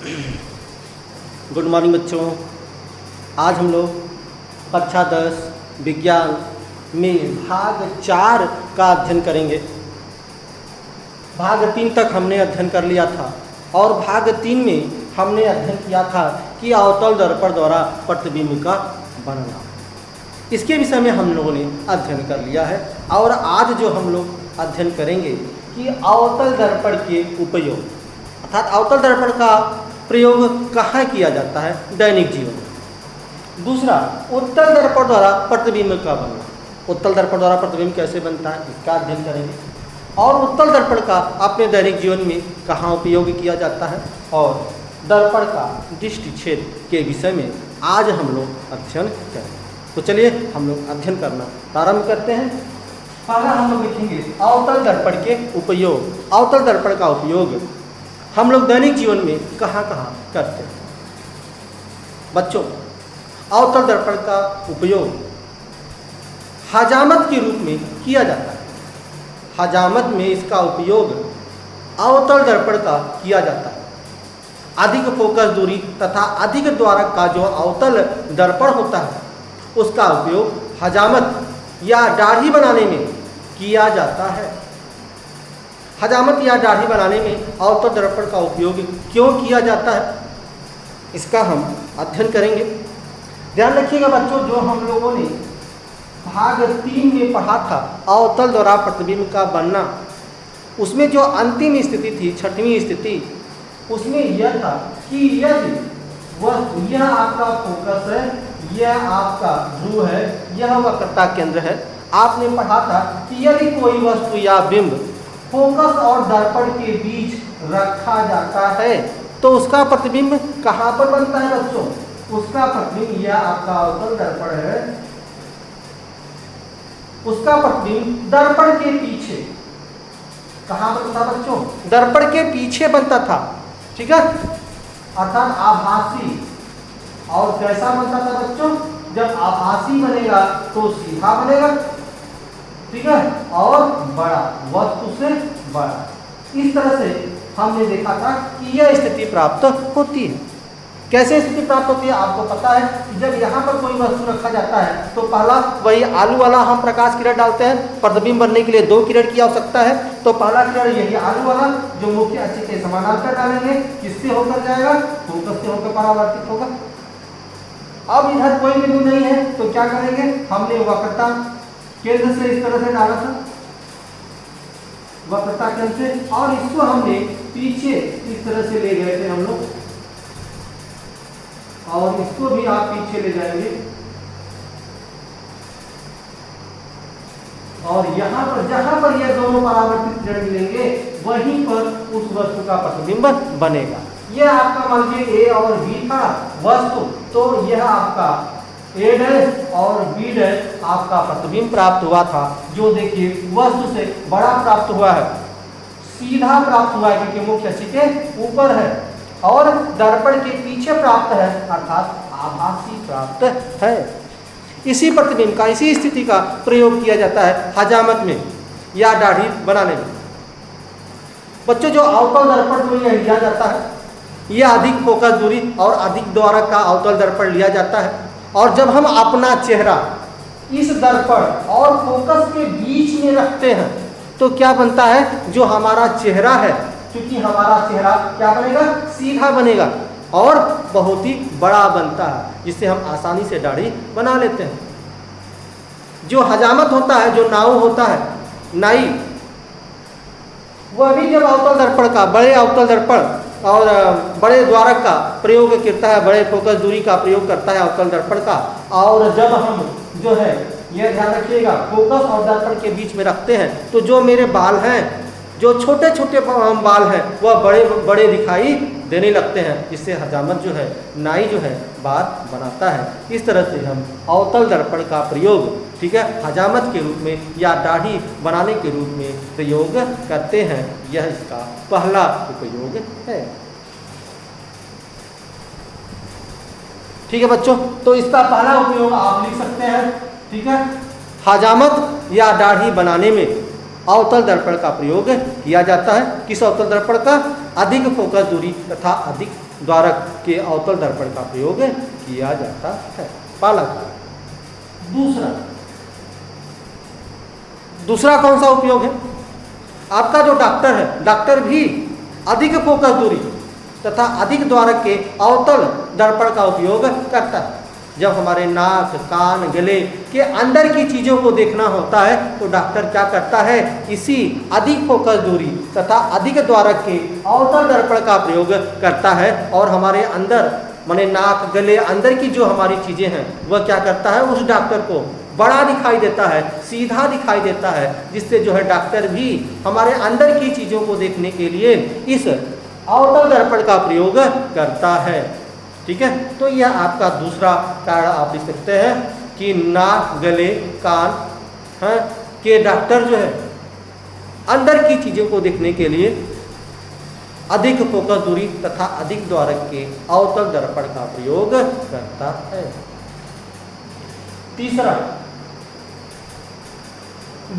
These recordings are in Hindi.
गुड मॉर्निंग बच्चों। आज हम लोग कक्षा 10 विज्ञान में भाग 4 का अध्ययन करेंगे। भाग 3 तक हमने अध्ययन कर लिया था और भाग 3 में हमने अध्ययन किया था कि अवतल दर्पण द्वारा प्रतिबिंब का बनना। इसके विषय में हम लोगों ने अध्ययन कर लिया है और आज जो हम लोग अध्ययन करेंगे कि अवतल दर्पण के उपयोग, अर्थात अवतल दर्पण का प्रयोग कहाँ किया जाता है दैनिक जीवन में। दूसरा, उत्तल दर्पण द्वारा प्रतिबिंब का बनना। उत्तल दर्पण द्वारा प्रतिबिंब कैसे बनता है इसका अध्ययन करेंगे और उत्तल दर्पण का अपने दैनिक जीवन में कहाँ उपयोग किया जाता है और दर्पण का दृष्टि क्षेत्र के विषय में आज हम लोग अध्ययन करेंगे। तो चलिए हम लोग अध्ययन करना प्रारंभ करते हैं। पहला हम लोग लिखेंगे अवतल दर्पण के उपयोग। अवतल दर्पण का उपयोग हम लोग दैनिक जीवन में कहाँ कहाँ करते हैं। बच्चों, अवतल दर्पण का उपयोग हजामत के रूप में किया जाता है। हजामत में इसका उपयोग अवतल दर्पण का किया जाता है। अधिक फोकस दूरी तथा अधिक द्वारक का जो अवतल दर्पण होता है उसका उपयोग हजामत या दाढ़ी बनाने में किया जाता है। हजामत या दाढ़ी बनाने में अवतल दर्पण का उपयोग क्यों किया जाता है इसका हम अध्ययन करेंगे। ध्यान रखिएगा बच्चों, जो हम लोगों ने भाग 3 में पढ़ा था अवतल द्वारा प्रतिबिंब का बनना, उसमें जो अंतिम स्थिति थी, छठवीं स्थिति, उसमें यह था कि यदि यह आपका फोकस है, यह आपका ध्रुव है, यह वक्रता केंद्र है। आपने पढ़ा था कि यदि कोई वस्तु या बिंब फोकस और दर्पण के बीच रखा जाता है तो उसका प्रतिबिंब कहाँ पर बनता है बच्चों? उसका प्रतिबिंब, यह आपका अवतल दर्पण है, उसका प्रतिबिंब दर्पण के पीछे कहाँ बनता था बच्चों? दर्पण के पीछे बनता था। ठीक है, अर्थात आभासी। और कैसा बनता था बच्चों? जब आभासी बनेगा तो सीधा बनेगा, ठीक है, और बड़ा, वस्तु से बड़ा। इस तरह से हमने देखा था कि यह स्थिति प्राप्त होती है। कैसे स्थिति प्राप्त होती है आपको पता है कि जब यहाँ पर कोई वस्तु रखा जाता है तो पहला वही आलू वाला हम प्रकाश किरण डालते हैं। प्रतिबिंब बनने के लिए 2 किरण की आवश्यकता है, तो पहला किरण यही आलू वाला जो मुख्य अक्ष के समानांतर डालेंगे। किससे होकर जाएगा? फोकस से होकर परावर्तित होगा। अब इधर कोई बिंदु नहीं है तो क्या करेंगे? हमने वक्रता केंद्र से इस तरह से डाला था, वक्रता केंद्र से, और इसको हमने पीछे इस तरह से ले गए थे हम लोग, और इसको भी आप पीछे ले जाएंगे और यहाँ पर जहां पर ये दोनों परावर्तित किरण मिलेंगे वहीं पर उस वस्तु का प्रतिबिंब बनेगा। यह आपका मान लीजिए ए और बी था वस्तु, तो यह आपका ए डैश और बी डैश आपका प्रतिबिंब प्राप्त हुआ था, जो देखिए वस्तु से बड़ा प्राप्त हुआ है, सीधा प्राप्त हुआ है क्योंकि मुख्य अक्ष के ऊपर है, और दर्पण के पीछे प्राप्त है अर्थात आभासी प्राप्त है। इसी प्रतिबिंब का, इसी स्थिति का प्रयोग किया जाता है हजामत में या दाढ़ी बनाने में। बच्चों, जो अवतल दर्पण जो यह लिया जाता है, यह अधिक फोकस दूरी और अधिक द्वारक का अवतल दर्पण लिया जाता है, और जब हम अपना चेहरा इस दर्पण और फोकस के बीच में रखते हैं तो क्या बनता है? जो हमारा चेहरा है, क्योंकि हमारा चेहरा क्या बनेगा? सीधा बनेगा और बहुत ही बड़ा बनता है, जिससे हम आसानी से दाढ़ी बना लेते हैं। जो हजामत होता है, जो नाव होता है, नाई, वह भी जब अवतल दर्पण का, बड़े अवतल दर्पण और बड़े द्वारक का प्रयोग करता है, बड़े फोकस दूरी का प्रयोग करता है अवतल दर्पण का, और जब हम जो है यह ध्यान रखिएगा फोकस और दर्पण के बीच में रखते हैं तो जो मेरे बाल हैं, जो छोटे छोटे बाल हैं, वह बड़े बड़े दिखाई देने लगते हैं, जिससे हजामत जो है, नाई जो है बाल बनाता है। इस तरह से हम अवतल दर्पण का प्रयोग, ठीक है, हजामत के रूप में या दाढ़ी बनाने के रूप में प्रयोग करते हैं। यह इसका पहला उपयोग है। ठीक है बच्चों, तो इसका पहला उपयोग आप लिख सकते हैं। ठीक है, हजामत या दाढ़ी बनाने में अवतल दर्पण का प्रयोग किया जाता है। किस अवतल दर्पण का? अधिक फोकस दूरी तथा अधिक द्वारक के अवतल दर्पण का प्रयोग किया जाता है। पहला कारण। दूसरा कौन सा उपयोग है? आपका जो डॉक्टर है, डॉक्टर भी अधिक फोकस दूरी तथा अधिक द्वारक के अवतल दर्पण का उपयोग करता है। जब हमारे नाक, कान, गले के अंदर की चीज़ों को देखना होता है तो डॉक्टर क्या करता है, इसी अधिक फोकस दूरी तथा अधिक द्वारक के अवतल दर्पण का प्रयोग करता है और हमारे अंदर माने नाक, गले, अंदर की जो हमारी चीज़ें हैं वह क्या करता है, उस डॉक्टर को बड़ा दिखाई देता है, सीधा दिखाई देता है, जिससे जो है डॉक्टर भी हमारे अंदर की चीज़ों को देखने के लिए इस अवतल दर्पण का प्रयोग करता है। ठीक है, तो यह आपका दूसरा कारण आप लिख सकते हैं कि नाक, गले, कान के डॉक्टर जो है अंदर की चीज़ों को देखने के लिए अधिक फोकस दूरी तथा अधिक द्वारक के अवतल दर्पण का प्रयोग करता है। तीसरा,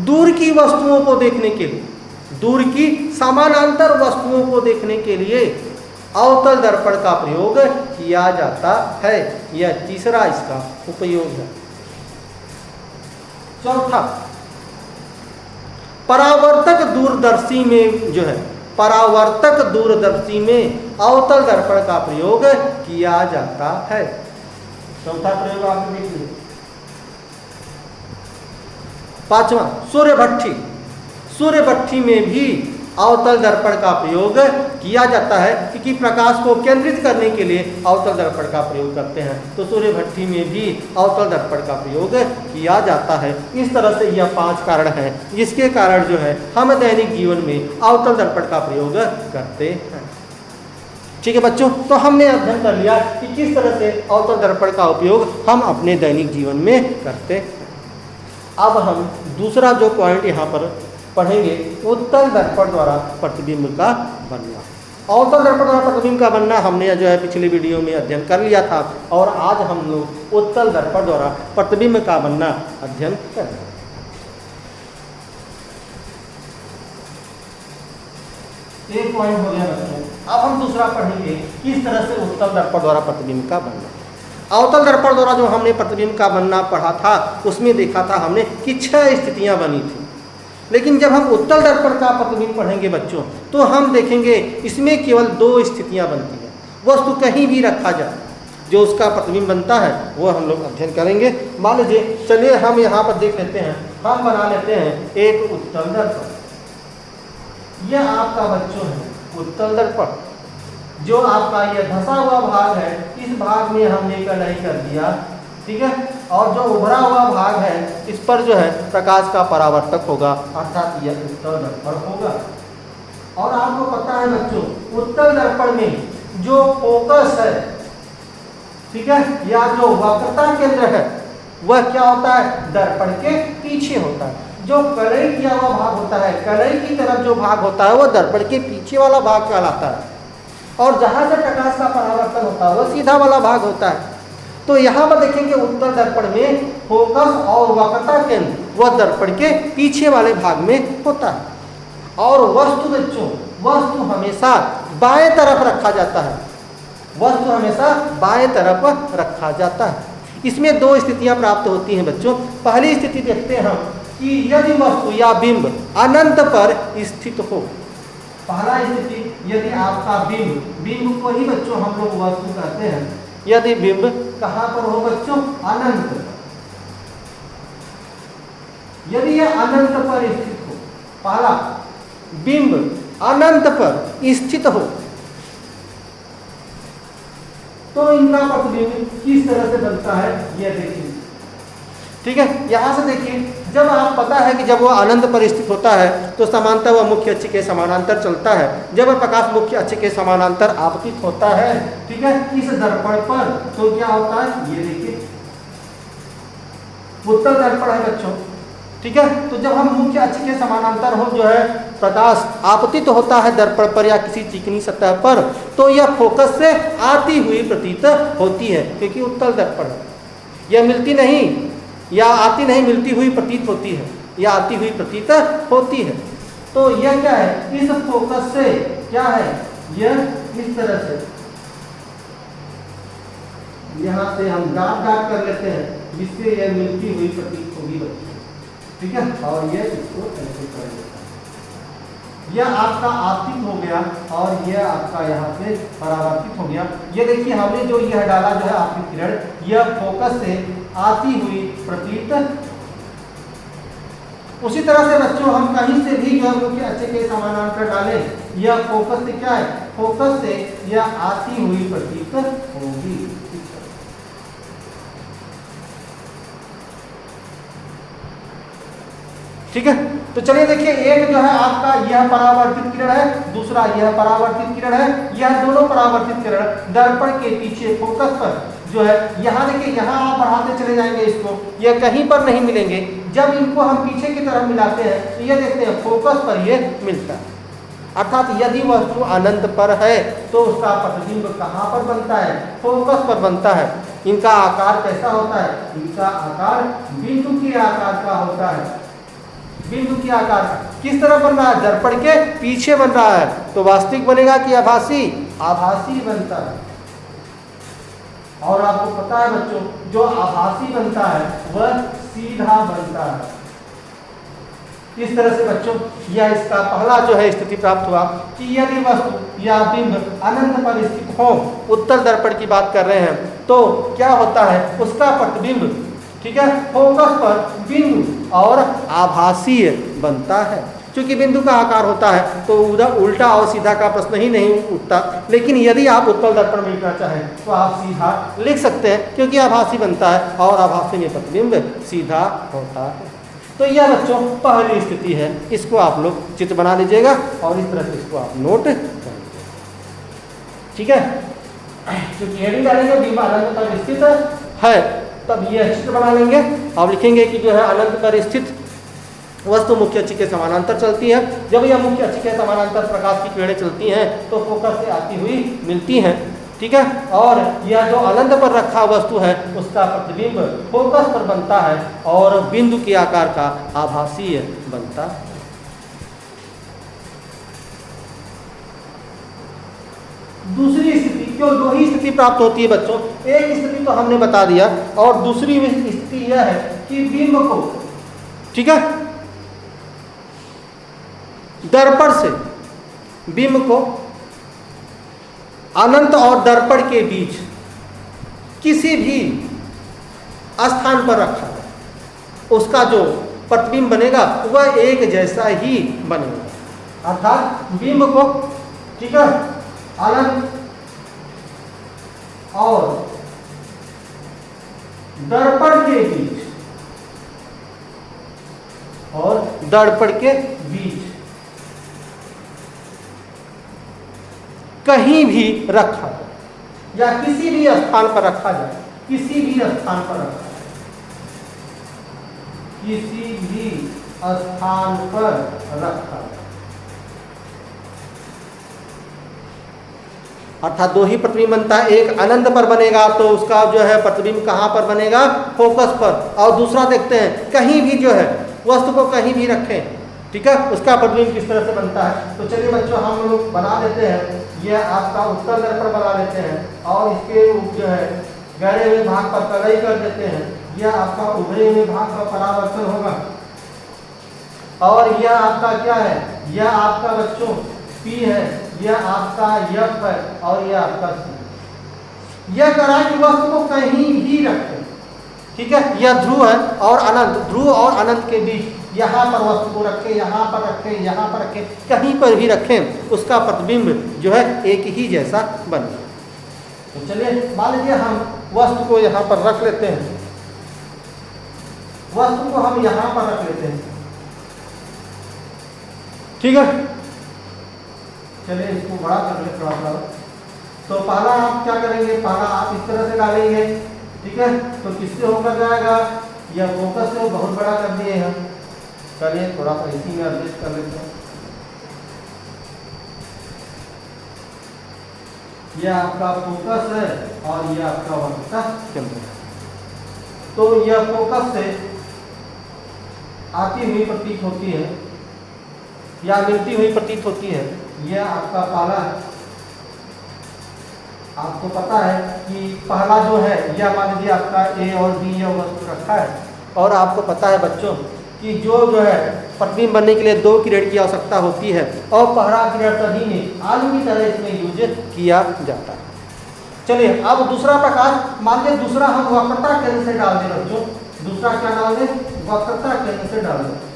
दूर की वस्तुओं को देखने के लिए, दूर की समानांतर वस्तुओं को देखने के लिए अवतल दर्पण का प्रयोग किया जाता है। यह तीसरा इसका उपयोग है। चौथा, परावर्तक दूरदर्शी में जो है, परावर्तक दूरदर्शी में अवतल दर्पण का प्रयोग किया जाता है। चौथा प्रयोग आपने देख लिया। पांचवा, सूर्य भट्ठी। सूर्य भट्ठी में भी अवतल दर्पण का प्रयोग किया जाता है, क्योंकि प्रकाश को केंद्रित करने के लिए अवतल दर्पण का प्रयोग करते हैं, तो सूर्य भट्ठी में भी अवतल दर्पण का प्रयोग किया जाता है। इस तरह से यह 5 कारण हैं जिसके कारण जो है हम दैनिक जीवन में अवतल दर्पण का प्रयोग करते हैं। ठीक है बच्चों, तो हमने अध्ययन कर लिया कि किस तरह से अवतल दर्पण का उपयोग हम अपने दैनिक जीवन में करते हैं। अब हम दूसरा जो पॉइंट यहाँ पर पढ़ेंगे, उत्तल दर्पण द्वारा प्रतिबिंब का बनना। अवतल दर्पण द्वारा प्रतिबिंब का बनना हमने जो है पिछले वीडियो में अध्ययन कर लिया था और आज हम लोग उत्तल दर्पण द्वारा प्रतिबिंब का बनना अध्ययन करेंगे। एक पॉइंट हो गया बच्चों। अब हम दूसरा पढ़ेंगे किस तरह से उत्तल दर्पण द्वारा प्रतिबिंब का बनना। अवतल दर्पण द्वारा जो हमने प्रतिबिंब का बनना पढ़ा था उसमें देखा था हमने कि 6 स्थितियां बनी थी, लेकिन जब हम उत्तल दर्पण का प्रतिबिंब पढ़ेंगे बच्चों तो हम देखेंगे इसमें केवल 2 स्थितियां बनती हैं। वस्तु कहीं भी रखा जाए जो उसका प्रतिबिंब बनता है वो हम लोग अध्ययन करेंगे। मान लीजिए, चलिए हम यहाँ पर देख लेते हैं, हम बना लेते हैं एक उत्तल दर्पण। यह आपका बच्चों है उत्तल दर्पण। जो आपका यह धंसा हुआ भाग है, इस भाग में हमने कढ़ाई कर दिया, ठीक है, और जो उभरा हुआ भाग है इस पर जो है प्रकाश का परावर्तक होगा, अर्थात यह उत्तल दर्पण होगा। और आपको पता है बच्चों, उत्तल दर्पण में जो फोकस है, ठीक है, या जो वक्रता केंद्र है वह क्या होता है, दर्पण के पीछे होता है। जो कलई किया हुआ भाग होता है, कलई की तरफ जो भाग होता है वह दर्पण के पीछे वाला भाग कहलाता है, और जहां से प्रकाश का परावर्तन होता है वह सीधा वाला भाग होता है। तो यहाँ पर देखेंगे उत्तल दर्पण में फोकस और वक्रता केंद्र वह दर्पण के पीछे वाले भाग में होता है। और वस्तु बच्चों, वस्तु हमेशा बाएं तरफ रखा जाता है, वस्तु हमेशा बाएं तरफ रखा जाता है। इसमें 2 स्थितियां प्राप्त होती हैं बच्चों। पहली स्थिति देखते हैं हम कि यदि वस्तु या बिंब अनंत पर स्थित हो। पहला स्थिति, यदि आपका बिंब को ही बच्चों हम लोग वस्तु कहते हैं, यदि बिंब कहां पर हो बच्चों, अनंत पर। यदि यह अनंत पर स्थित हो, पहला बिंब अनंत पर स्थित हो तो इनका प्रतिबिंब किस तरह से बनता है यह देखिए। ठीक है, यहां से देखिए, जब आप पता है कि जब वह अनंत पर स्थित होता है तो समांतर वह मुख्य अक्ष के समानांतर चलता है। जब वह प्रकाश मुख्य अक्ष के समानांतर आपतित होता है, ठीक है, इस दर्पण पर, तो क्या होता है, ये देखिए उत्तल दर्पण है बच्चों। ठीक है, तो जब हम मुख्य अक्ष के समानांतर हो जो है प्रकाश आपतित होता है दर्पण पर या किसी चिकनी सतह पर, तो यह फोकस से आती हुई प्रतीत होती है, क्योंकि उत्तल दर्पण है। यह मिलती नहीं या आती नहीं, मिलती हुई प्रतीत होती है या आती हुई प्रतीत होती है। तो यह क्या है, इस फोकस से क्या है, यह इस तरह से यहाँ से हम डॉट डॉट कर लेते हैं जिससे यह मिलती हुई प्रतीत होगी बच्चों, ठीक है। और ये इसको ऐसे कर लेते हैं। यह आपका आपतित हो गया और यह आपका यहाँ से परावर्तित हो गया। ये देखिए हमने जो यह डाला जो है आपतित किरण, यह फोकस से आती हुई प्रतीत। उसी तरह से बच्चों हम कहीं से भी जो है मुख्य अक्ष के समानांतर डालें, यह फोकस से क्या है, फोकस से यह आती हुई प्रतीत होगी। ठीक है, तो चलिए देखिए, एक जो है आपका यह परावर्तित किरण है, दूसरा यह परावर्तित किरण है। यह दोनों परावर्तित किरण दर्पण के पीछे फोकस पर जो है, यहाँ देखिए, यहाँ आप बढ़ाते चले जाएंगे इसको, यह कहीं पर नहीं मिलेंगे। जब इनको हम पीछे की तरफ मिलाते हैं तो ये देखते हैं फोकस पर ये मिलता है। अर्थात यदि वस्तु अनंत पर है तो उसका प्रतिबिंब कहाँ पर बनता है, फोकस पर बनता है। इनका आकार कैसा होता है, इनका आकार बिंदु के आकार का होता है। बिंदु के आकार किस तरह बन रहा है, दर्पण के पीछे बन रहा है, तो वास्तविक बनेगा कि आभासी, आभासी बनता है। और आपको पता है बच्चों, जो आभासी बनता है वह सीधा बनता है। इस तरह से बच्चों यह इसका पहला जो है स्थिति प्राप्त हुआ कि यदि वस्तु या बिंब अनंत पर स्थित हो, उत्तर दर्पण की बात कर रहे हैं, तो क्या होता है, उसका प्रतिबिंब, ठीक है, फोकस पर बिंदु और आभासीय बनता है। क्योंकि बिंदु का आकार होता है तो उधर उल्टा और सीधा का प्रश्न ही नहीं उठता। लेकिन यदि आप उत्तल दर्पण में लिखना चाहें तो आप सीधा लिख सकते हैं, क्योंकि आभासी बनता है और आभासी में प्रतिबिंब सीधा होता है। तो यह बच्चों पहली स्थिति है, इसको आप लोग चित्र बना लीजिएगा और इस तरह से इसको आप नोट कर लीजिएगा, ठीक है। क्योंकि हेडिंग डालेंगे बिंब अनंत पर स्थित है, तब यह चित्र बना लेंगे और लिखेंगे कि जो है अनंत पर स्थित वस्तु मुख्य अक्ष के समानांतर चलती है। जब यह मुख्य अक्ष के समानांतर प्रकाश की किरणें चलती हैं तो फोकस से आती हुई मिलती हैं, ठीक है। और यह जो अनंत पर रखा वस्तु है उसका प्रतिबिंब फोकस पर बनता है और बिंदु के आकार का आभासीय बनता है। दूसरी स्थिति, क्यों दो ही स्थिति प्राप्त होती है बच्चों, एक स्थिति तो हमने बता दिया और दूसरी स्थिति यह है कि बिंब को, ठीक है, दर्पण से बिंब को अनंत और दर्पण के बीच किसी भी स्थान पर रखा है, उसका जो प्रतिबिंब बनेगा वह एक जैसा ही बनेगा। अर्थात बिंब को, ठीक है, अनंत और दर्पण के बीच और दर्पण के बीच कहीं भी रखा जाए या किसी भी स्थान पर रखा जाए, किसी भी स्थान पर रखा जाए, किसी भी स्थान पर रखा जाए, अर्थात दो ही प्रतिबिंब बनता है। एक अनंत पर बनेगा तो उसका जो है प्रतिबिंब कहाँ पर बनेगा, फोकस पर, और दूसरा देखते हैं कहीं भी जो है वस्तु को कहीं भी रखें, ठीक है, उसका प्रतिबिंब किस तरह से बनता है। तो चलिए बच्चों हम लोग बना देते हैं, यह आपका उत्तल दर्पण बना लेते हैं और इसके जो है गहरे हुए भाग पर कलई कर देते हैं। यह आपका उभरे हुए भाग का परावर्तन होगा और यह आपका क्या है, यह आपका बच्चों P है, यह आपका F है और यह आपका C। यह कराई की वस्तु को कहीं भी रखें, ठीक है, यह ध्रुव है और अनंत, ध्रुव और अनंत के बीच यहाँ पर वस्तु को रखें, यहाँ पर रखें, यहाँ पर रखें, कहीं पर भी रखें, उसका प्रतिबिंब जो है एक ही जैसा बने। तो चलिए मान लीजिए हम वस्तु को यहाँ पर रख लेते हैं, वस्तु को हम यहाँ पर रख लेते हैं, ठीक है। चलिए इसको बड़ा कर ले थोड़ा सा। तो पहला आप क्या करेंगे, पहला आप इस तरह से डालेंगे, ठीक है। तो किससे होकर जाएगा, यह फोकस से बहुत बड़ा कर दिए हम। चलिए थोड़ा सा इसी में एडजस्ट कर लेते हैं। यह आपका फोकस है और यह आपका वक्रता केंद्र है। तो यह फोकस से आती हुई प्रतीत होती है या मिलती हुई प्रतीत होती है। यह आपका पहला आपको पता है कि पहला जो है यह मान लीजिए आपका ए और बी यह वस्तु रखा है, और आपको पता है बच्चों कि जो है प्रतिबिंब बनने के लिए 2 किरण की आवश्यकता होती है, और पहला किरण तभी में आलू की तरह इसमें यूज किया जाता है। चलिए अब दूसरा प्रकार, मान लीजिए दूसरा हम वक्रता केंद्र से डाल दें बच्चों। दूसरा क्या डाल दें? वक्रता केंद्र से डाल दें।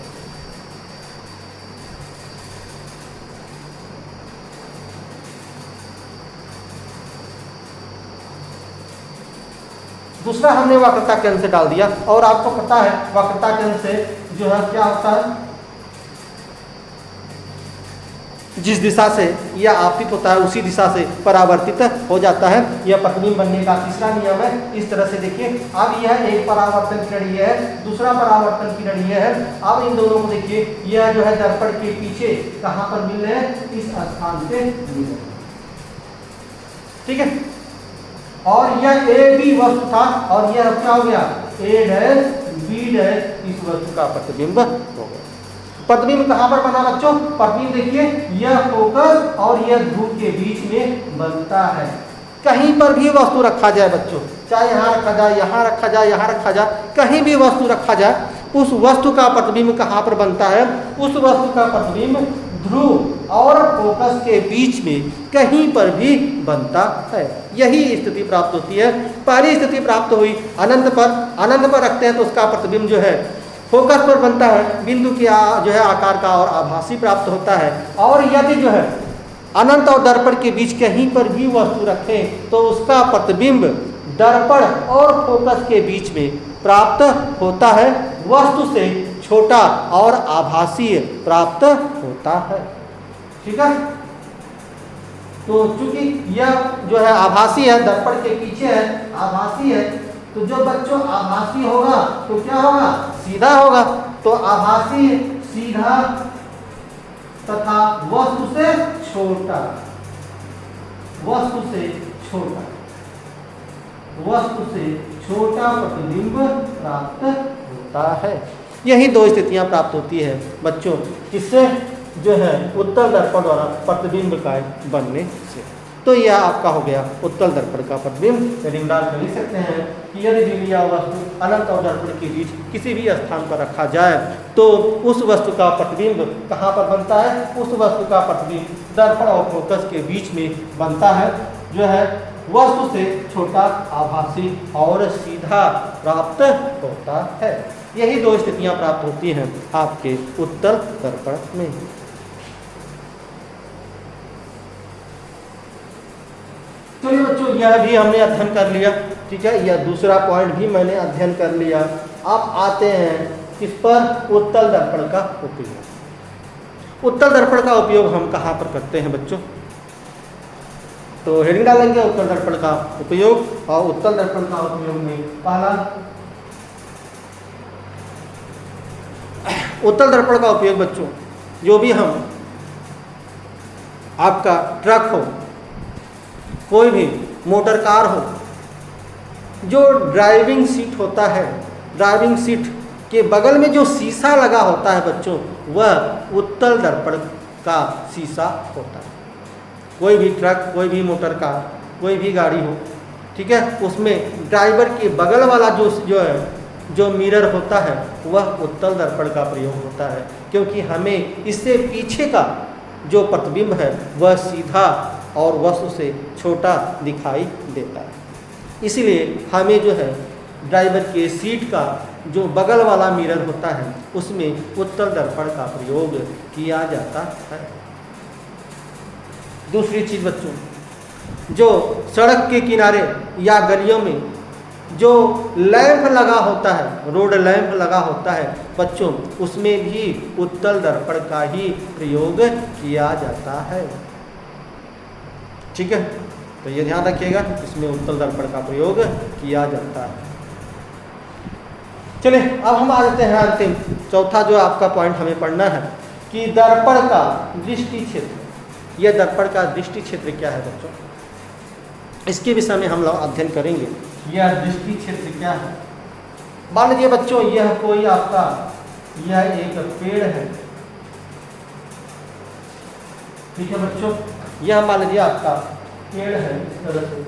दूसरा हमने वक्रता केंद्र से डाल दिया, और आपको पता है वक्रता केंद्र से जो है क्या होता है, जिस दिशा से यह आपतित होता है उसी दिशा से परावर्तित हो जाता है। यह प्रतिबिंब बनने का तीसरा नियम है। इस तरह से देखिए, अब यह एक परावर्तन किरण ये है, दूसरा परावर्तन किरण ये है। अब इन दोनों को देखिए, यह जो है दर्पण के पीछे कहाँ पर मिल रहे हैं? इस स्थान पे मिल रहे हैं, ठीक है। और यह ए बी वस्तु था, और यह क्या हो गया? ए डैश बी डैश, इस वस्तु का प्रतिबिंब हो गया। प्रतिबिंब कहाँ पर बना बच्चों? प्रतिबिंब देखिए, यह फोकस और यह ध्रुव के बीच में बनता है। कहीं पर भी वस्तु रखा जाए बच्चों, चाहे यहाँ रखा जाए, यहाँ रखा जाए, यहाँ रखा जाए, कहीं भी वस्तु रखा जाए, उस वस्तु का प्रतिबिंब कहाँ पर बनता है? उस वस्तु का प्रतिबिंब ध्रुव और फोकस के बीच में कहीं पर भी बनता है। यही स्थिति प्राप्त होती है। पहली स्थिति प्राप्त हुई अनंत पर। अनंत पर रखते हैं तो उसका प्रतिबिंब जो है फोकस पर बनता है, बिंदु के जो है आकार का और आभासी प्राप्त होता है। और यदि जो है अनंत और दर्पण के बीच कहीं पर भी वस्तु रखें तो उसका प्रतिबिंब दर्पण और फोकस के बीच में प्राप्त होता है, वस्तु से छोटा और आभासी प्राप्त होता है, ठीक है। तो चूंकि यह जो है आभासी है, दर्पण के पीछे है, आभासी है, तो जो बच्चों आभासी होगा तो क्या होगा? सीधा होगा। तो आभासी सीधा तथा वस्तु से छोटा, वस्तु से छोटा, वस्तु से छोटा प्रतिबिंब प्राप्त होता है। यही दो स्थितियां प्राप्त होती है बच्चों, किससे? जो है उत्तल दर्पण द्वारा प्रतिबिंब का बनने से। तो यह आपका हो गया उत्तल दर्पण का प्रतिबिंब। हेडिंग डाल कर लिख सकते हैं कि यदि बिंब या वस्तु अनंत और दर्पण के बीच किसी भी स्थान पर रखा जाए तो उस वस्तु का प्रतिबिंब कहाँ पर बनता है? उस वस्तु का प्रतिबिंब दर्पण और फोकस के बीच में बनता है, जो है वस्तु से छोटा, आभासी और सीधा प्राप्त होता है। यही दो स्थितियां प्राप्त होती हैं आपके उत्तल दर्पण में। चलिए बच्चों, यह भी हमने अध्ययन कर लिया, ठीक है। यह दूसरा पॉइंट भी मैंने अध्ययन कर लिया। अब आते हैं किस पर? उत्तल दर्पण का उपयोग। उत्तल दर्पण का उपयोग हम कहाँ पर करते हैं बच्चों? तो हेडिंग डालेंगे उत्तल दर्पण का उपयोग, और उत्तल दर्पण का उपयोग में पहला उत्तल दर्पण का उपयोग बच्चों, जो भी हम आपका ट्रक हो, कोई भी मोटर कार हो, जो ड्राइविंग सीट होता है, ड्राइविंग सीट के बगल में जो शीशा लगा होता है बच्चों, वह उत्तल दर्पण का शीशा होता है। कोई भी ट्रक, कोई भी मोटर कार, कोई भी गाड़ी हो, ठीक है, उसमें ड्राइवर के बगल वाला जो मिरर होता है वह उत्तल दर्पण का प्रयोग होता है, क्योंकि हमें इससे पीछे का जो प्रतिबिंब है वह सीधा और वस्तु से छोटा दिखाई देता है। इसीलिए हमें जो है ड्राइवर के सीट का जो बगल वाला मिरर होता है उसमें उत्तल दर्पण का प्रयोग किया जाता है। दूसरी चीज़ बच्चों, जो सड़क के किनारे या गलियों में जो लैंप लगा होता है, रोड लैंप लगा होता है बच्चों, उसमें भी उत्तल दर्पण का ही प्रयोग किया जाता है, ठीक है। तो ये ध्यान रखिएगा, इसमें उत्तल दर्पण का प्रयोग किया जाता है। चलिए अब हम आ जाते हैं अंतिम चौथा जो आपका पॉइंट हमें पढ़ना है कि दर्पण का दृष्टि क्षेत्र। यह दर्पण का दृष्टि क्षेत्र क्या है बच्चों, इसके विषय में हम लोग अध्ययन करेंगे। यह दृष्टि क्षेत्र क्या है? मान लीजिए बच्चों, यह कोई आपका यह एक पेड़ है, ठीक है बच्चों, यह मान लीजिए आपका पेड़ है इस तरह से,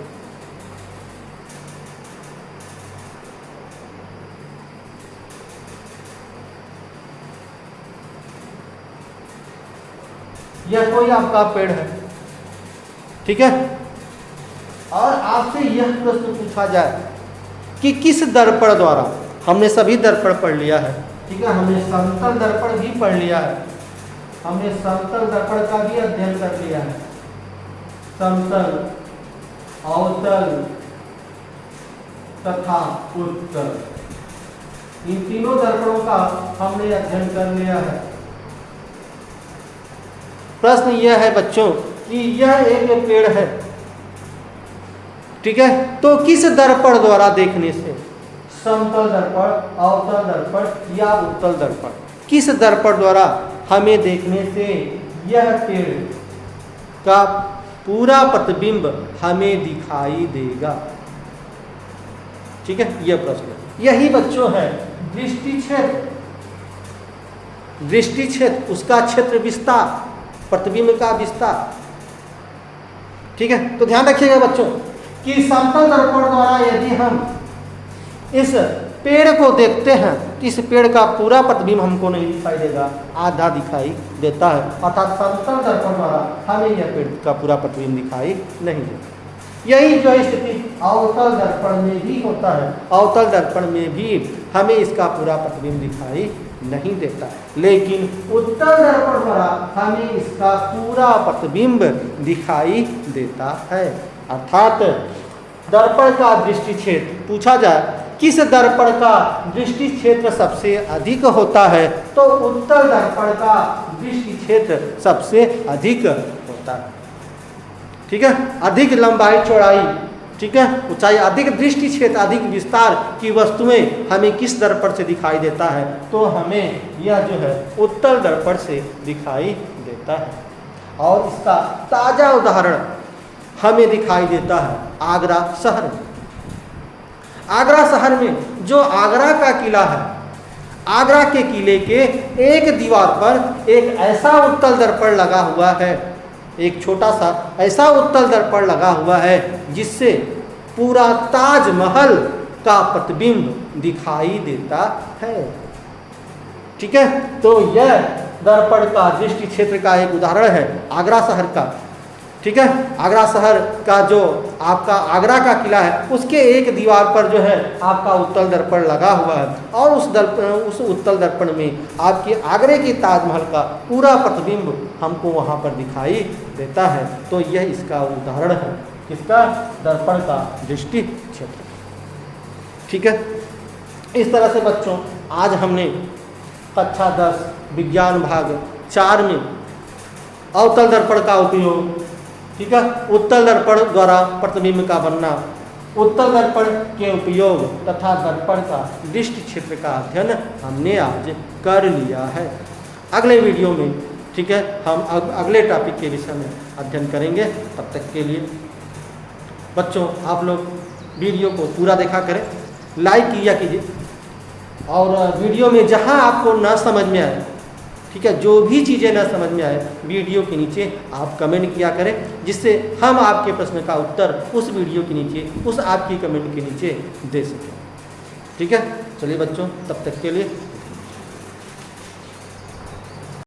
यह कोई आपका पेड़ है, ठीक है। और आपसे यह प्रश्न पूछा जाए कि किस दर्पण द्वारा, हमने सभी दर्पण पढ़ लिया है, ठीक है, हमने समतल दर्पण भी पढ़ लिया है, हमने समतल दर्पण का भी अध्ययन कर लिया है, समतल, अवतल तथा उत्तल, इन तीनों दर्पणों का हमने अध्ययन कर लिया है। प्रश्न यह है बच्चों कि यह एक पेड़ है, ठीक है, तो किस दर्पण द्वारा देखने से, समतल दर्पण, अवतल दर्पण या उत्तल दर्पण, किस दर्पण द्वारा हमें देखने से यह पेड़ का पूरा प्रतिबिंब हमें दिखाई देगा, ठीक है, यह प्रश्न। यही बच्चों है दृष्टि क्षेत्र, दृष्टि क्षेत्र, उसका क्षेत्र विस्तार, प्रतिबिंब का विस्तार, ठीक है। तो ध्यान रखिएगा बच्चों कि समतल दर्पण द्वारा यदि हम इस पेड़ को देखते हैं तो इस पेड़ का पूरा प्रतिबिंब हमको नहीं दिखाई देगा, आधा दिखाई देता है, अर्थात समतल दर्पण द्वारा हमें यह पेड़ का पूरा प्रतिबिंब दिखाई नहीं देता। यही जो स्थिति अवतल दर्पण में भी होता है, अवतल दर्पण में भी हमें इसका पूरा प्रतिबिंब दिखाई नहीं देता, लेकिन उत्तल दर्पण द्वारा हमें इसका पूरा प्रतिबिंब दिखाई देता है। अर्थात दर्पण का दृष्टि क्षेत्र पूछा जाए किस दर्पण का दृष्टि क्षेत्र सबसे अधिक होता है, तो उत्तल दर्पण का दृष्टि क्षेत्र सबसे अधिक होता है, ठीक है, अधिक लंबाई चौड़ाई, ठीक है, ऊंचाई, अधिक दृष्टि क्षेत्र, अधिक विस्तार की वस्तुएं हमें किस दर्पण से दिखाई देता है, तो हमें यह जो है उत्तल दर्पण से दिखाई देता है। और इसका ताजा उदाहरण हमें दिखाई देता है आगरा शहर में। आगरा शहर में जो आगरा का किला है, आगरा के किले के एक दीवार पर एक ऐसा उत्तल दर्पण लगा हुआ है, एक छोटा सा ऐसा उत्तल दर्पण लगा हुआ है जिससे पूरा ताजमहल का प्रतिबिंब दिखाई देता है, ठीक है। तो यह दर्पण का दृष्टि क्षेत्र का एक उदाहरण है आगरा शहर का, ठीक है। आगरा शहर का जो आपका आगरा का किला है उसके एक दीवार पर जो है आपका उत्तल दर्पण लगा हुआ है, और उस उत्तल दर्पण में आपके आगरे के ताजमहल का पूरा प्रतिबिंब हमको वहाँ पर दिखाई देता है। तो यह इसका उदाहरण है, किसका, दर्पण का दृष्टि क्षेत्र, ठीक है। इस तरह से बच्चों आज हमने कक्षा 10 विज्ञान भाग 4 में अवतल दर्पण का उपयोग, ठीक है, उत्तल दर्पण द्वारा प्रतिबिंब का बनना, उत्तल दर्पण के उपयोग तथा दर्पण का दृष्टि क्षेत्र का अध्ययन हमने आज कर लिया है। अगले वीडियो में, ठीक है, हम अगले टॉपिक के विषय में अध्ययन करेंगे। तब तक के लिए बच्चों आप लोग वीडियो को पूरा देखा करें, लाइक किया कीजिए, और वीडियो में जहां आपको ना समझ में आए, ठीक है, जो भी चीज़ें ना समझ में आए वीडियो के नीचे आप कमेंट किया करें, जिससे हम आपके प्रश्न का उत्तर उस वीडियो के नीचे, उस आपकी कमेंट के नीचे दे सकें, ठीक है। चलिए बच्चों, तब तक के लिए